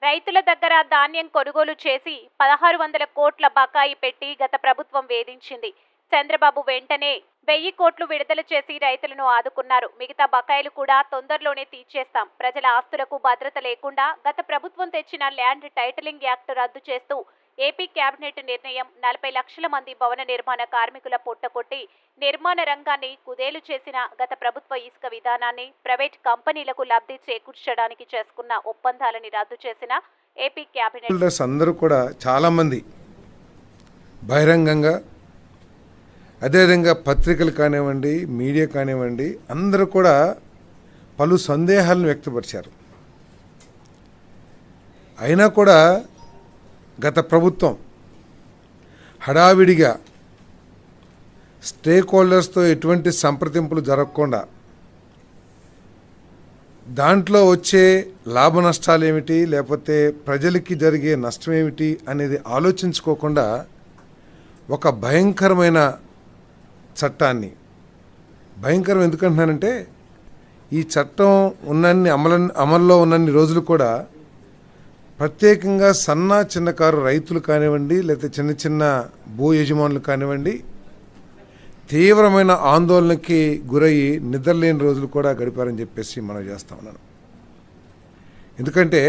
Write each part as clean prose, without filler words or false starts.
రైతుల దగ్గర ధాన్యం కొనుగోలు చేసి 1600 కోట్ల బకాయి పెట్టి గత ప్రభుత్వం వేధించింది. చంద్రబాబు వెంటనే 1000 కోట్లు విడుదల చేసి రైతులను ఆదుకున్నారు. మిగతా బకాయిలు కూడా తొందరలోనే తీర్చేస్తాం. ప్రజల ఆస్తులకు భద్రత లేకుండా గత ప్రభుత్వం తెచ్చిన ల్యాండ్ టైటిలింగ్ యాక్ట్ రద్దు చేస్తూ ఏపీ కేబినెట్ నిర్ణయం 40 లక్షల మంది భవన నిర్మాణ కార్మికుల పొట్టకొట్టి నిర్మాణ రంగాన్ని కుదేలు చేసిన గత ప్రభుత్వ ఇసుక విధానాన్ని, ప్రైవేట్ కంపెనీలకు లబ్ధి చేకూర్చడానికి చేసుకున్న ఒప్పందాలని రద్దు చేసిన ఏపీ కేబినెట్ అందరూ కూడా చాలా మంది బహిరంగంగా, అదేవిధంగా పత్రికలు కానివ్వండి, మీడియా కానివ్వండి, అందరూ కూడా పలు సందేహాలను వ్యక్తపరిచారు. అయినా కూడా గత ప్రభుత్వం హడావిడిగా స్టేక్ హోల్డర్స్తో ఎటువంటి సంప్రదింపులు జరగకుండా దాంట్లో వచ్చే లాభ నష్టాలు ఏమిటి, లేకపోతే ప్రజలకి జరిగే నష్టం ఏమిటి అనేది ఆలోచించుకోకుండా ఒక భయంకరమైన చట్టాన్ని, భయంకరం ఎందుకంటున్నానంటే ఈ చట్టం ఉన్నన్ని అమల్లో ఉన్నన్ని రోజులు కూడా ప్రత్యేకంగా సన్న చిన్నకారు రైతులు కానివ్వండి, లేకపోతే చిన్న చిన్న భూ యజమానులు కానివ్వండి, తీవ్రమైన ఆందోళనకి గురయ్యి నిద్రలేని రోజులు కూడా గడిపారని చెప్పేసి మనం చేస్తా ఉన్నాను. ఎందుకంటే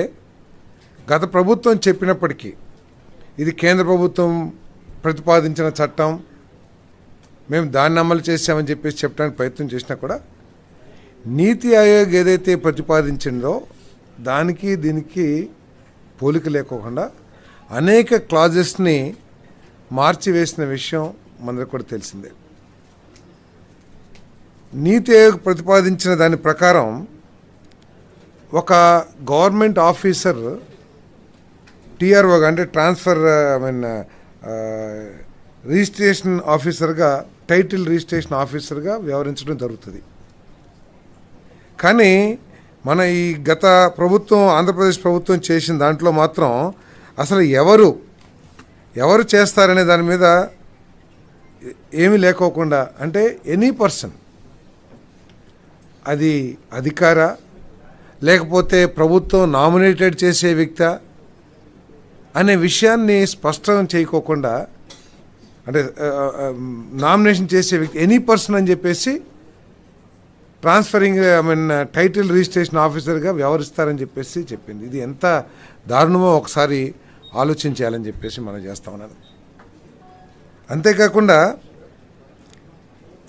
గత ప్రభుత్వం చెప్పినప్పటికీ ఇది కేంద్ర ప్రభుత్వం ప్రతిపాదించిన చట్టం, మేము దాన్ని అమలు చేసామని చెప్పేసి చెప్పడానికి ప్రయత్నం చేసినా కూడా నీతి ఆయోగ్ ఏదైతే ప్రతిపాదించిందో దానికి దీనికి పోలిక లేకోకుండా అనేక క్లాజెస్ని మార్చివేసిన విషయం మనకు కూడా తెలిసిందే. నీతి ఆయోగ్ ప్రతిపాదించిన దాని ప్రకారం ఒక గవర్నమెంట్ ఆఫీసర్ టీఆర్ఓ అంటే ట్రాన్స్ఫర్ రిజిస్ట్రేషన్ ఆఫీసర్గా, టైటిల్ రిజిస్ట్రేషన్ ఆఫీసర్గా వ్యవహరించడం జరుగుతుంది. కానీ మన ఈ గత ప్రభుత్వం, ఆంధ్రప్రదేశ్ ప్రభుత్వం చేసిన దాంట్లో మాత్రం అసలు ఎవరు చేస్తారనే దాని మీద ఏమీ లేకోకుండా, అంటే ఎనీ పర్సన్, అది అధికార లేకపోతే ప్రభుత్వం నామినేటెడ్ చేసే వ్యక్తి అనే విషయాన్ని స్పష్టం చేయకోకుండా, అంటే నామినేషన్ చేసే వ్యక్తి ఎనీ పర్సన్ అని చెప్పేసి ట్రాన్స్ఫరింగ్ టైటిల్ రిజిస్ట్రేషన్ ఆఫీసర్గా వ్యవహరిస్తారని చెప్పేసి చెప్పింది. ఇది ఎంత దారుణమో ఒకసారి ఆలోచించాలని చెప్పేసి మనం చేస్తా ఉన్నాను. అంతేకాకుండా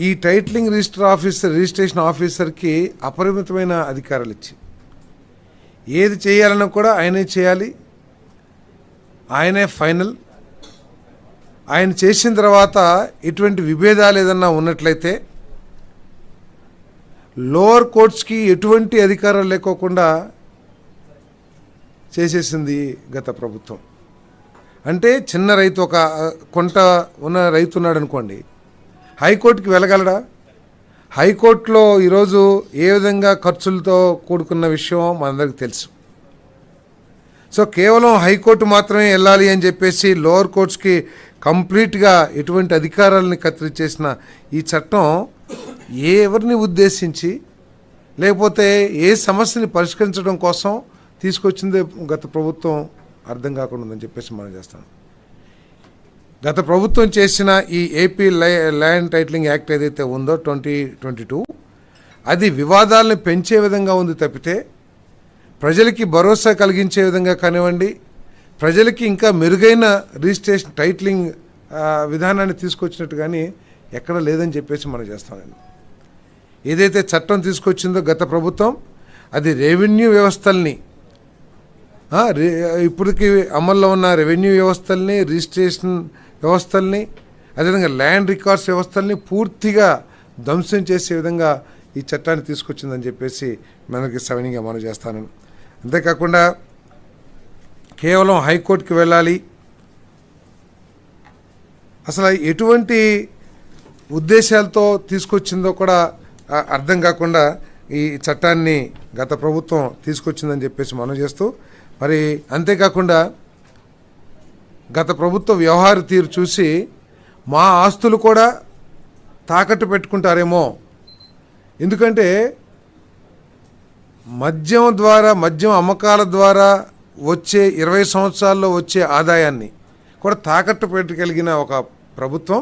ఈ టైటిలింగ్ రిజిస్ట్రేషన్ ఆఫీసర్కి అపరిమితమైన అధికారాలు ఇచ్చి ఏది చేయాలన్నా కూడా ఆయనే చేయాలి, ఆయనే ఫైనల్. ఆయన చేసిన తర్వాత ఎటువంటి విభేదాలు ఏదన్నా ఉన్నట్లయితే లోవర్ కోర్ట్స్కి ఎటువంటి అధికారాలు లేకోకుండా చేసేసింది గత ప్రభుత్వం. అంటే చిన్న రైతు, ఒక కొంట ఉన్న రైతు ఉన్నాడు అనుకోండి, హైకోర్టుకి వెళ్ళగలడా? హైకోర్టులో ఈరోజు ఏ విధంగా ఖర్చులతో కూడుకున్న విషయం మనందరికీ తెలుసు. సో కేవలం హైకోర్టు మాత్రమే వెళ్ళాలి అని చెప్పేసి లోవర్ కోర్ట్స్కి కంప్లీట్గా ఎటువంటి అధికారాలని కత్తిరించేసిన ఈ చట్టం ఎవరిని ఉద్దేశించి, లేకపోతే ఏ సమస్యని పరిష్కరించడం కోసం తీసుకొచ్చిందే గత ప్రభుత్వం అర్థం కాకుండా ఉందని చెప్పేసి మనం చేస్తాం. గత ప్రభుత్వం చేసిన ఈ ఏపీ ల్యాండ్ టైటిలింగ్ యాక్ట్ ఏదైతే ఉందో 2022, అది వివాదాలను పెంచే విధంగా ఉంది తప్పితే ప్రజలకి భరోసా కలిగించే విధంగా కానివ్వండి, ప్రజలకి ఇంకా మెరుగైన రిజిస్ట్రేషన్ టైటిలింగ్ విధానాన్ని తీసుకొచ్చినట్టు కానీ ఎక్కడ లేదని చెప్పేసి మనం చేస్తామండి. ఏదైతే చట్టం తీసుకొచ్చిందో గత ప్రభుత్వం, అది రెవెన్యూ వ్యవస్థల్ని, ఇప్పటికి అమల్లో ఉన్న రెవెన్యూ వ్యవస్థల్ని, రిజిస్ట్రేషన్ వ్యవస్థల్ని, అదేవిధంగా ల్యాండ్ రికార్డ్స్ వ్యవస్థల్ని పూర్తిగా ధ్వంసం చేసే విధంగా ఈ చట్టాన్ని తీసుకొచ్చిందని చెప్పేసి మనకి సవినీయంగా మనం చేస్తాను. అంతేకాకుండా కేవలం హైకోర్టుకి వెళ్ళాలి, అసలు ఎటువంటి ఉద్దేశాలతో తీసుకొచ్చిందో కూడా అర్థం కాకుండా ఈ చట్టాన్ని గత ప్రభుత్వం తీసుకొచ్చిందని చెప్పేసి మనం చేస్తూ, మరి అంతేకాకుండా గత ప్రభుత్వ వ్యవహార తీరు చూసి మా ఆస్తులు కూడా తాకట్టు పెట్టుకుంటారేమో. ఎందుకంటే మద్యం అమ్మకాల ద్వారా వచ్చే 20 సంవత్సరాల్లో వచ్చే ఆదాయాన్ని కూడా తాకట్టు పెట్టగలిగిన ఒక ప్రభుత్వం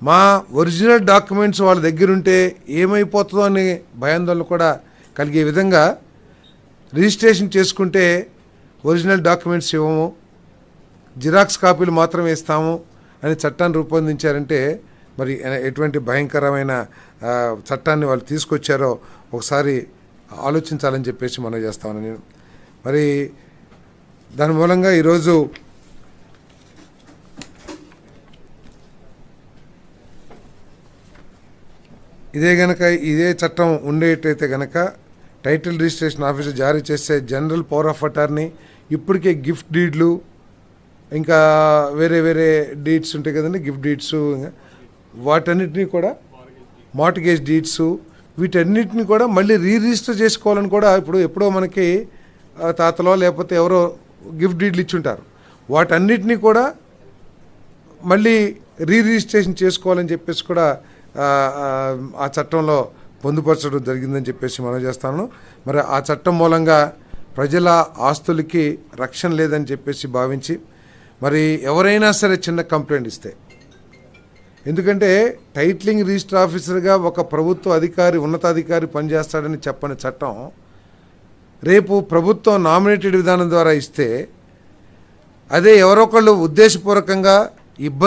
మా ఒరిజినల్ డాక్యుమెంట్స్ వాళ్ళ దగ్గరుంటే ఏమైపోతుందో అనే భయాందోళన కూడా కలిగే విధంగా రిజిస్ట్రేషన్ చేసుకుంటే ఒరిజినల్ డాక్యుమెంట్స్ ఇవ్వము, జిరాక్స్ కాపీలు మాత్రమే ఇస్తాము అని చట్టాన్ని రూపొందించారంటే మరి ఎటువంటి భయంకరమైన చట్టాన్ని వాళ్ళు తీసుకొచ్చారో ఒకసారి ఆలోచించాలని చెప్పేసి మనం చేస్తాను నేను. మరి దాని మూలంగా ఈరోజు ఇదే చట్టం ఉండేటైతే గనక టైటిల్ రిజిస్ట్రేషన్ ఆఫీసర్ జారీ చేసే జనరల్ పవర్ ఆఫ్ అటార్నీ, ఇప్పటికే గిఫ్ట్ డీడ్లు, ఇంకా వేరే వేరే డీడ్స్ ఉంటాయి కదండి, గిఫ్ట్ డీడ్స్, వాటన్నిటినీ కూడా మార్టిగేజ్ డీడ్స్, వీటన్నిటిని కూడా మళ్ళీ రిజిస్టర్ చేసుకోవాలని కూడా ఎప్పుడో మనకి తాతలో లేకపోతే ఎవరో గిఫ్ట్ డీడ్లు ఇచ్చుంటారు, వాటన్నిటినీ కూడా మళ్ళీ రిజిస్ట్రేషన్ చేసుకోవాలని చెప్పేసి కూడా ఆ చట్టంలో పొందుపరచడం జరిగిందని చెప్పేసి మనం చేస్తాను. మరి ఆ చట్టం మూలంగా ప్రజల ఆస్తులకి రక్షణ లేదని చెప్పేసి భావించి మరి ఎవరైనా సరే చిన్న కంప్లైంట్ ఇస్తే, ఎందుకంటే టైటిలింగ్ రిజిస్టర్ ఆఫీసర్గా ఒక ప్రభుత్వ అధికారి, ఉన్నతాధికారి పనిచేస్తాడని చెప్పని చట్టం రేపు ప్రభుత్వం నామినేటెడ్ విధానం ద్వారా ఇస్తే అదే ఎవరొకళ్ళు ఉద్దేశపూర్వకంగా ఇబ్బంది